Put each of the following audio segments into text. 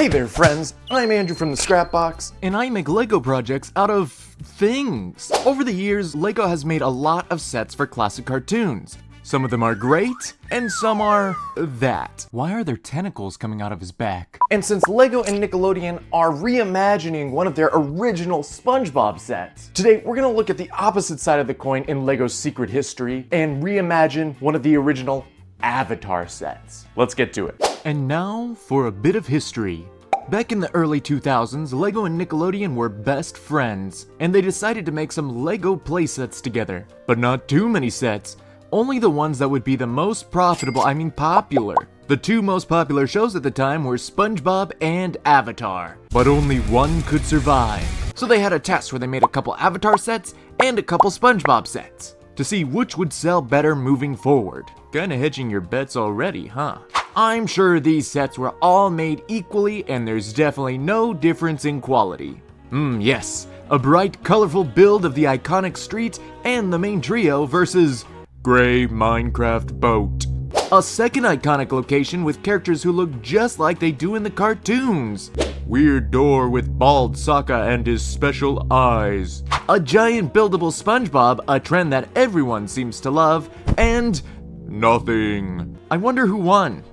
Hey there friends, I'm Andrew from the Scrapbox, and I make LEGO projects out of things. Over the years, LEGO has made a lot of sets for classic cartoons. Some of them are great, and some are that. Why are there tentacles coming out of his back? And since LEGO and Nickelodeon are reimagining one of their original SpongeBob sets, today we're gonna look at the opposite side of the coin in LEGO's secret history and reimagine one of the original Avatar sets. Let's get to it. And now for a bit of history. Back in the early 2000s, LEGO and Nickelodeon were best friends, and they decided to make some LEGO playsets together. But not too many sets, only the ones that would be the most popular. The two most popular shows at the time were SpongeBob and Avatar, but only one could survive. So they had a test where they made a couple Avatar sets and a couple SpongeBob sets, to see which would sell better moving forward. Kinda hedging your bets already, huh? I'm sure these sets were all made equally and there's definitely no difference in quality. Yes, a bright, colorful build of the iconic street and the main trio versus gray Minecraft boat. A second iconic location with characters who look just like they do in the cartoons. Weird door with bald Sokka and his special eyes. A giant buildable SpongeBob, a trend that everyone seems to love, and nothing. I wonder who won.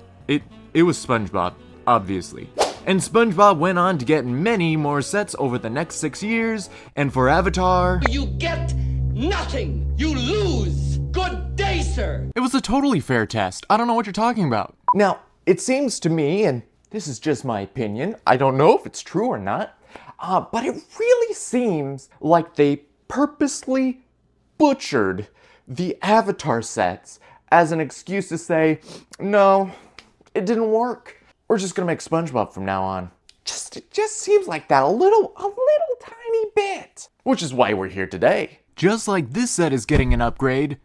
It was SpongeBob, obviously. And SpongeBob went on to get many more sets over the next 6 years, and for Avatar, you get nothing! You lose! Good day, sir! It was a totally fair test. I don't know what you're talking about. Now, it seems to me, and this is just my opinion, I don't know if it's true or not, but it really seems like they purposely butchered the Avatar sets as an excuse to say, no, it didn't work. We're just gonna make SpongeBob from now on. It just seems like that a little tiny bit. Which is why we're here today. Just like this set is getting an upgrade,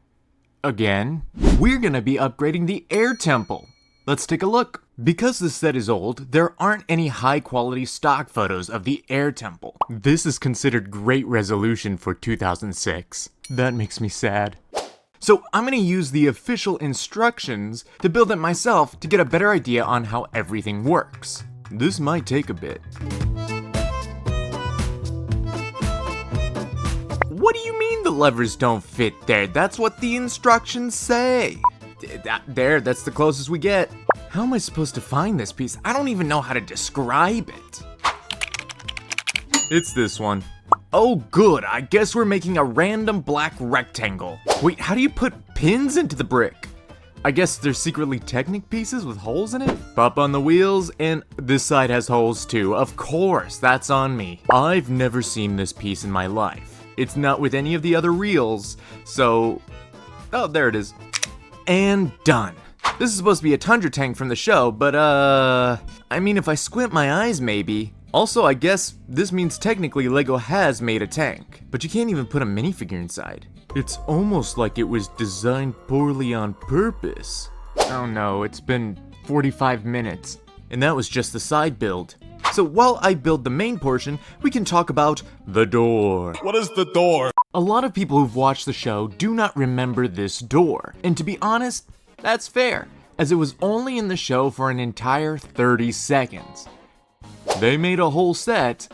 again, we're gonna be upgrading the Air Temple. Let's take a look. Because this set is old, there aren't any high quality stock photos of the Air Temple. This is considered great resolution for 2006. That makes me sad. So I'm gonna use the official instructions to build it myself to get a better idea on how everything works. This might take a bit. What do you mean the levers don't fit there? That's what the instructions say. That's the closest we get. How am I supposed to find this piece? I don't even know how to describe it. It's this one. Oh good, I guess we're making a random black rectangle. Wait, how do you put pins into the brick? I guess they're secretly Technic pieces with holes in it? Pop on the wheels, and this side has holes too. Of course, that's on me. I've never seen this piece in my life. It's not with any of the other reels, so... oh, there it is. And done. This is supposed to be a Tundra tank from the show, but I mean, if I squint my eyes maybe. Also, I guess this means technically LEGO has made a tank, but you can't even put a minifigure inside. It's almost like it was designed poorly on purpose. Oh no, it's been 45 minutes, and that was just the side build. So while I build the main portion, we can talk about the door. What is the door? A lot of people who've watched the show do not remember this door, and to be honest, that's fair, as it was only in the show for an entire 30 seconds. They made a whole set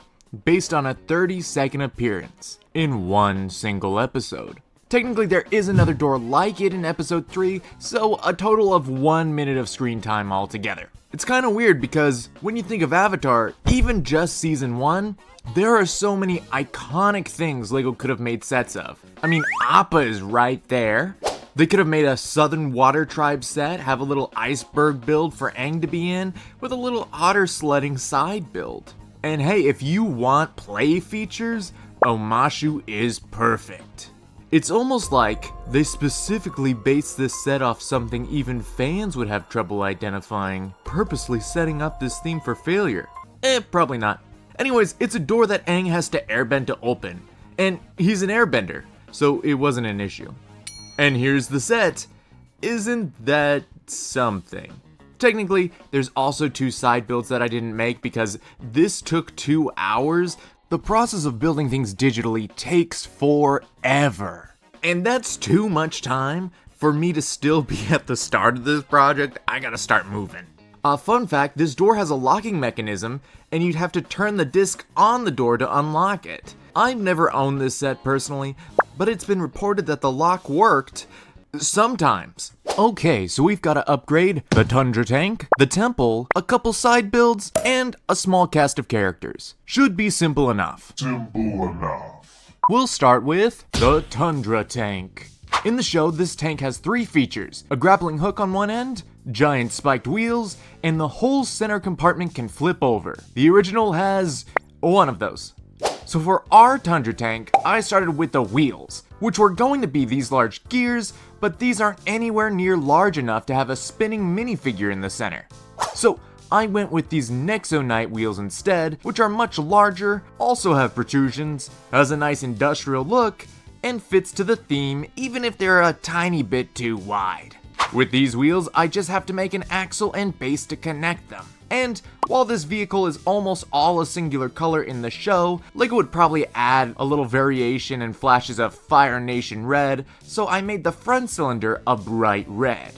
based on a 30-second appearance in one single episode. Technically, there is another door like it in episode 3, so a total of 1 minute of screen time altogether. It's kind of weird because when you think of Avatar, even just season 1, there are so many iconic things LEGO could have made sets of. I mean, Appa is right there. They could have made a Southern Water Tribe set, have a little iceberg build for Aang to be in, with a little otter sledding side build. And hey, if you want play features, Omashu is perfect. It's almost like they specifically based this set off something even fans would have trouble identifying, purposely setting up this theme for failure. Probably not. Anyways, it's a door that Aang has to airbend to open, and he's an airbender, so it wasn't an issue. And here's the set. Isn't that something? Technically, there's also 2 side builds that I didn't make because this took 2 hours. The process of building things digitally takes forever. And that's too much time for me to still be at the start of this project. I gotta start moving. Fun fact, this door has a locking mechanism, and you'd have to turn the disc on the door to unlock it. I've never owned this set personally, but it's been reported that the lock worked sometimes. Okay, so we've got to upgrade the Tundra tank, the temple, a couple side builds, and a small cast of characters. Should be simple enough. We'll start with the Tundra tank. In the show, this tank has 3 features: a grappling hook on one end, giant spiked wheels, and the whole center compartment can flip over. The original has one of those. So for our Tundra tank, I started with the wheels, which were going to be these large gears, but these aren't anywhere near large enough to have a spinning minifigure in the center. So I went with these Nexonite wheels instead, which are much larger, also have protrusions, has a nice industrial look, and fits to the theme even if they're a tiny bit too wide. With these wheels, I just have to make an axle and base to connect them. And while this vehicle is almost all a singular color in the show, LEGO would probably add a little variation and flashes of Fire Nation red, so I made the front cylinder a bright red.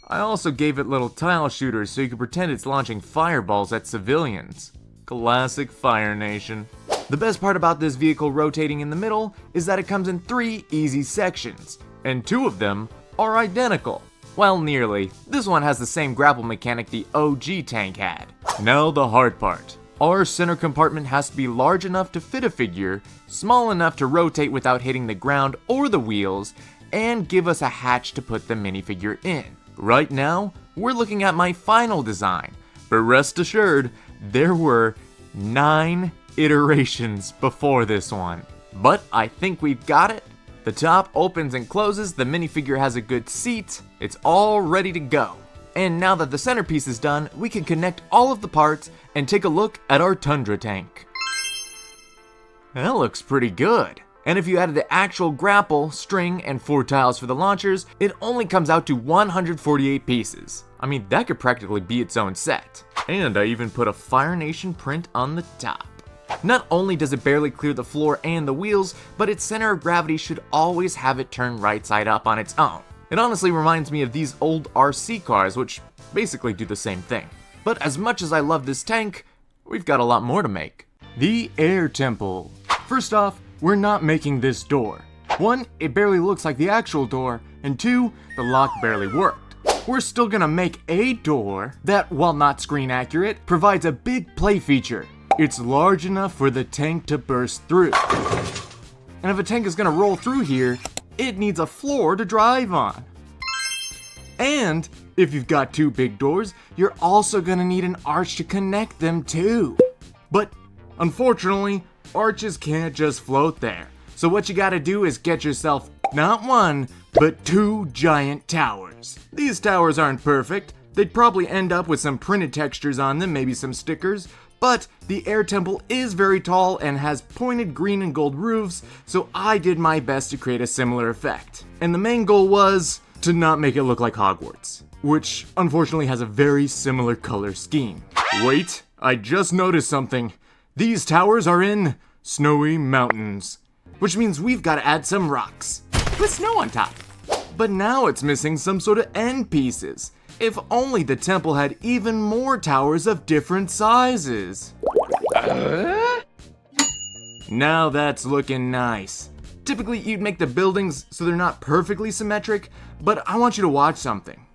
I also gave it little tile shooters so you could pretend it's launching fireballs at civilians. Classic Fire Nation. The best part about this vehicle rotating in the middle is that it comes in 3 easy sections, and 2 of them are identical. Well, nearly. This one has the same grapple mechanic the OG tank had. Now the hard part. Our center compartment has to be large enough to fit a figure, small enough to rotate without hitting the ground or the wheels, and give us a hatch to put the minifigure in. Right now, we're looking at my final design, but rest assured, there were 9 iterations before this one. But I think we've got it. The top opens and closes, the minifigure has a good seat, it's all ready to go. And now that the centerpiece is done, we can connect all of the parts and take a look at our Tundra tank. That looks pretty good. And if you added the actual grapple, string, and 4 tiles for the launchers, it only comes out to 148 pieces. I mean, that could practically be its own set. And I even put a Fire Nation print on the top. Not only does it barely clear the floor and the wheels, but its center of gravity should always have it turn right side up on its own. It honestly reminds me of these old RC cars, which basically do the same thing. But as much as I love this tank, we've got a lot more to make. The Air Temple. First off, we're not making this door. 1, it barely looks like the actual door, and 2, the lock barely worked. We're still gonna make a door that, while not screen accurate, provides a big play feature. It's large enough for the tank to burst through. And if a tank is gonna roll through here, it needs a floor to drive on. And if you've got 2 big doors, you're also gonna need an arch to connect them too. But unfortunately, arches can't just float there. So what you gotta do is get yourself not 1, but 2 giant towers. These towers aren't perfect. They'd probably end up with some printed textures on them, maybe some stickers. But the Air Temple is very tall and has pointed green and gold roofs, so I did my best to create a similar effect. And the main goal was to not make it look like Hogwarts, which unfortunately has a very similar color scheme. Wait, I just noticed something. These towers are in snowy mountains, which means we've got to add some rocks with snow on top. But now it's missing some sort of end pieces. If only the temple had even more towers of different sizes. Now that's looking nice. Typically you'd make the buildings so they're not perfectly symmetric, but I want you to watch something.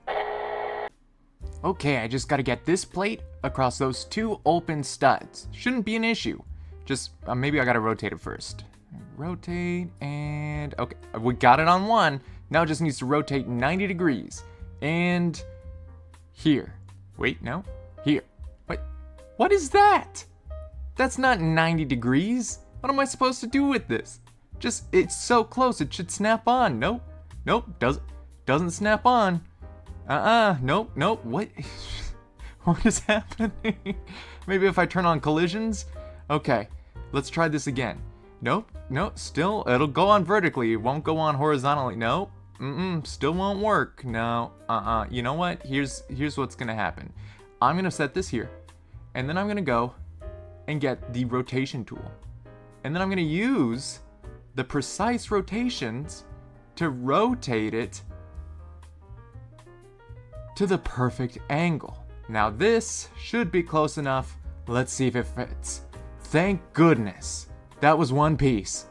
Okay, I just gotta get this plate across those 2 open studs. Shouldn't be an issue. Just, maybe I gotta rotate it first. Rotate, and okay, we got it on 1. Now it just needs to rotate 90 degrees. And here. Wait, no. Here. Wait, what is that? That's not 90 degrees. What am I supposed to do with this? Just, it's so close, it should snap on. Nope. Nope, doesn't snap on. Nope, what? What is happening? Maybe if I turn on collisions? Okay, let's try this again. Nope, still, it'll go on vertically, it won't go on horizontally. Nope. Still won't work. No, you know what? Here's what's gonna happen. I'm gonna set this here, and then I'm gonna go and get the rotation tool. And then I'm gonna use the precise rotations to rotate it to the perfect angle. Now this should be close enough. Let's see if it fits. Thank goodness. That was one piece.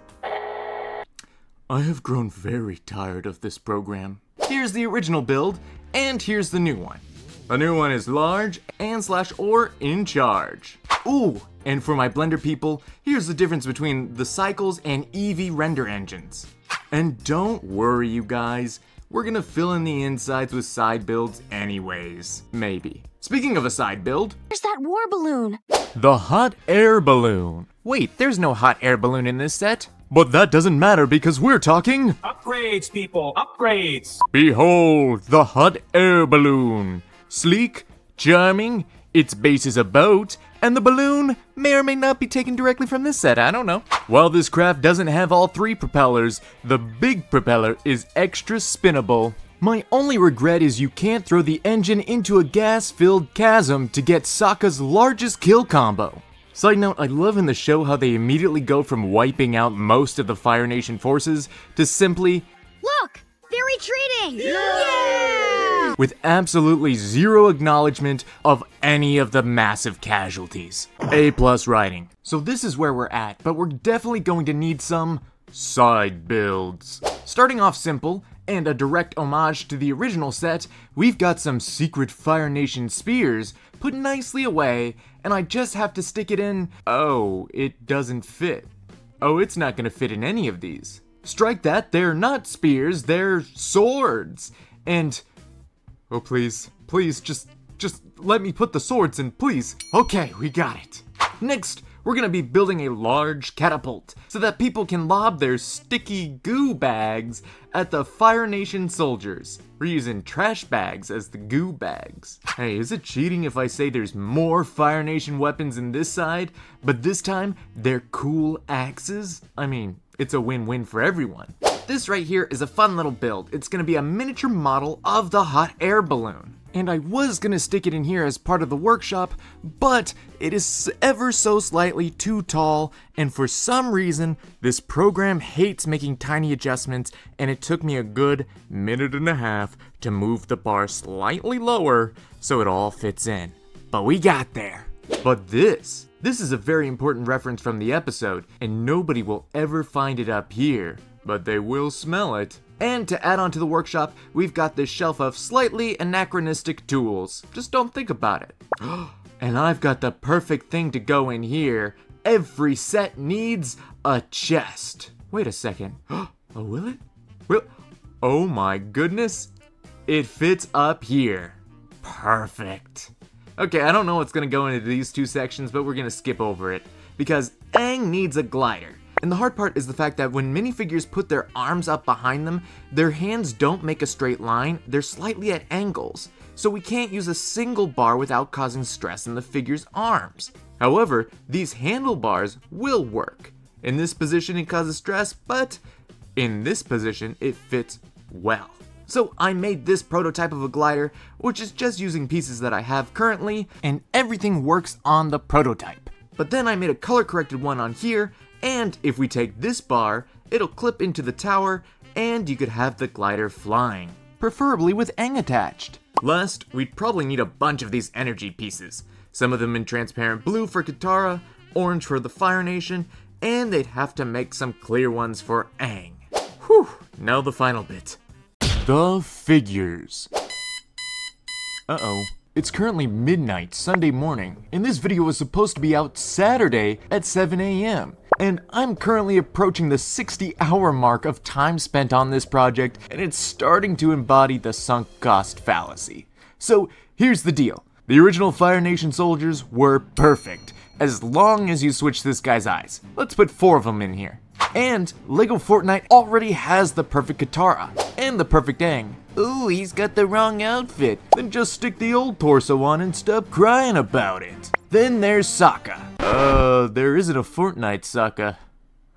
I have grown very tired of this program. Here's the original build, and here's the new one. The new one is large and /or in charge. Ooh, and for my Blender people, here's the difference between the Cycles and Eevee render engines. And don't worry you guys, we're gonna fill in the insides with side builds anyways. Maybe. Speaking of a side build, There's that war balloon. the hot air balloon. Wait, there's no hot air balloon in this set. But that doesn't matter because we're talking Upgrades, people, upgrades! behold, the hot air balloon. Sleek, charming, its base is a boat, and the balloon may or may not be taken directly from this set, I don't know. While this craft doesn't have all 3 propellers, the big propeller is extra spinnable. My only regret is you can't throw the engine into a gas-filled chasm to get Sokka's largest kill combo. Side note, I love in the show how they immediately go from wiping out most of the Fire Nation forces to simply, Look, they're retreating. Yeah! with absolutely zero acknowledgement of any of the massive casualties. A+ writing. So this is where we're at, but we're definitely going to need some side builds. Starting off simple, and a direct homage to the original set, we've got some secret Fire Nation spears put nicely away, and I just have to stick it in. Oh, it doesn't fit. Oh, it's not gonna fit in any of these. Strike that, they're not spears, they're swords. And, oh please, just let me put the swords in, please. Okay, we got it. Next, we're gonna be building a large catapult so that people can lob their sticky goo bags at the Fire Nation soldiers. We're using trash bags as the goo bags. Hey, is it cheating if I say there's more Fire Nation weapons in this side, but this time they're cool axes? I mean, it's a win-win for everyone. This right here is a fun little build. It's gonna be a miniature model of the hot air balloon. And I was gonna stick it in here as part of the workshop, but it is ever so slightly too tall, and for some reason, this program hates making tiny adjustments, and it took me a good minute and a half to move the bar slightly lower so it all fits in. But we got there. But this is a very important reference from the episode, and nobody will ever find it up here, but they will smell it. And to add on to the workshop, we've got this shelf of slightly anachronistic tools. Just don't think about it. And I've got the perfect thing to go in here. Every set needs a chest. Wait a second. Oh, will it? Oh my goodness. It fits up here. Perfect. Okay, I don't know what's gonna go into these 2 sections, but we're gonna skip over it. Because Aang needs a glider. And the hard part is the fact that when minifigures put their arms up behind them, their hands don't make a straight line, they're slightly at angles. So we can't use a single bar without causing stress in the figure's arms. However, these handlebars will work. In this position it causes stress, but in this position it fits well. So I made this prototype of a glider, which is just using pieces that I have currently, and everything works on the prototype. But then I made a color corrected one on here, and if we take this bar, it'll clip into the tower, and you could have the glider flying, preferably with Aang attached. Last, we'd probably need a bunch of these energy pieces, some of them in transparent blue for Katara, orange for the Fire Nation, and they'd have to make some clear ones for Aang. Whew, now the final bit. The figures. Uh-oh. It's currently midnight Sunday morning, and this video was supposed to be out Saturday at 7 a.m. And I'm currently approaching the 60-hour mark of time spent on this project, and it's starting to embody the sunk cost fallacy. So here's the deal. The original Fire Nation soldiers were perfect, as long as you switch this guy's eyes. Let's put 4 of them in here. And LEGO Fortnite already has the perfect Katara, and the perfect Aang. Ooh, he's got the wrong outfit. Then just stick the old torso on and stop crying about it. Then there's Sokka. There isn't a Fortnite Sokka.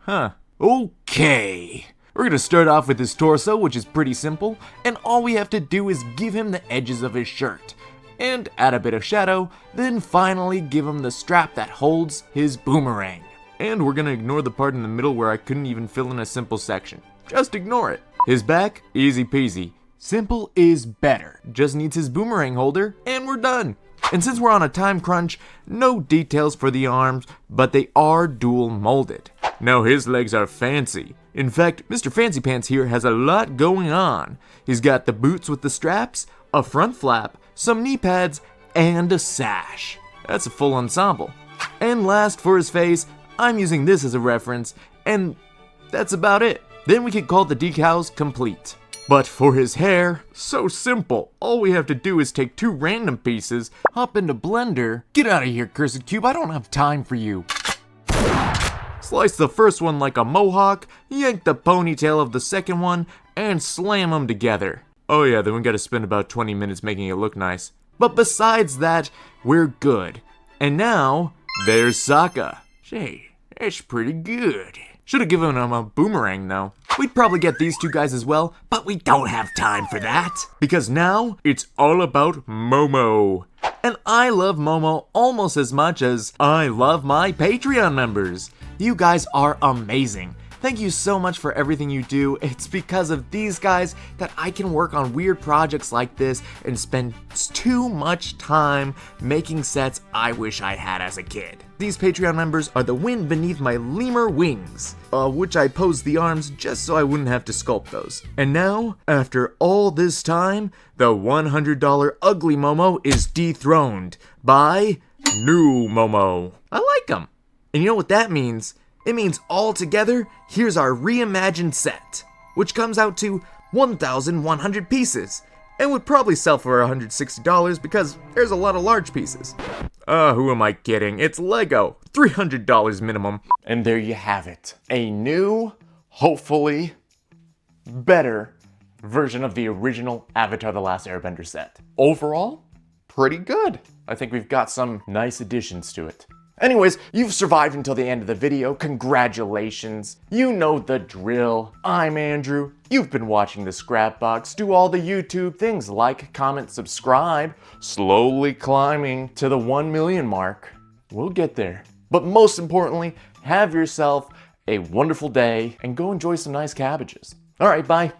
Huh. Okay. We're gonna start off with his torso, which is pretty simple, and all we have to do is give him the edges of his shirt, and add a bit of shadow, then finally give him the strap that holds his boomerang. And we're gonna ignore the part in the middle where I couldn't even fill in a simple section. Just ignore it. His back, easy peasy. Simple is better. Just needs his boomerang holder, and we're done. And since we're on a time crunch, no details for the arms, but they are dual molded. Now his legs are fancy. In fact, Mr. Fancy Pants here has a lot going on. He's got the boots with the straps, a front flap, some knee pads, and a sash. That's a full ensemble. And last for his face, I'm using this as a reference, and that's about it. Then we can call the decals complete. But for his hair, so simple. All we have to do is take 2 random pieces, hop into Blender. Get out of here, Cursed Cube, I don't have time for you. Slice the first one like a mohawk, yank the ponytail of the second one, and slam them together. Oh yeah, then we gotta spend about 20 minutes making it look nice. But besides that, we're good. And now, there's Sokka. Gee, that's pretty good. Should've given him a boomerang though. We'd probably get these 2 guys as well, but we don't have time for that. Because now, it's all about Momo. And I love Momo almost as much as I love my Patreon members. You guys are amazing. Thank you so much for everything you do. It's because of these guys that I can work on weird projects like this and spend too much time making sets I wish I had as a kid. These Patreon members are the wind beneath my lemur wings, which I posed the arms just so I wouldn't have to sculpt those. And now, after all this time, the $100 ugly Momo is dethroned by new Momo. I like him. And you know what that means? It means all together, here's our reimagined set, which comes out to 1,100 pieces, and would probably sell for $160 because there's a lot of large pieces. Who am I kidding? It's Lego, $300 minimum. And there you have it. A new, hopefully, better version of the original Avatar the Last Airbender set. Overall, pretty good. I think we've got some nice additions to it. Anyways, you've survived until the end of the video. Congratulations. You know the drill. I'm Andrew. You've been watching the Scrapbox. Do all the YouTube things. Like, comment, subscribe. Slowly climbing to the 1 million mark. We'll get there. But most importantly, have yourself a wonderful day and go enjoy some nice cabbages. All right, bye.